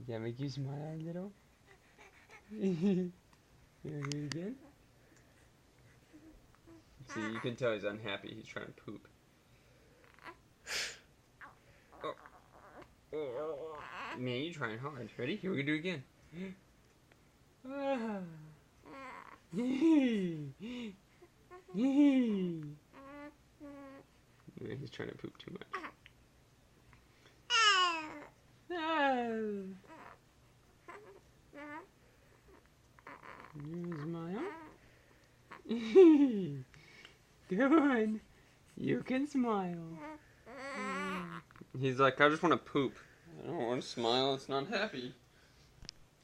Yeah, make you smile a little. You wanna do it again? See, you can tell he's unhappy. He's trying to poop. Oh. Oh. Man, you're trying hard. Ready? Here, we can do it again. Ah. Man, he's trying to poop too much. Smile. Good. You can smile. He's like, I just want to poop. I don't want to smile. It's not happy.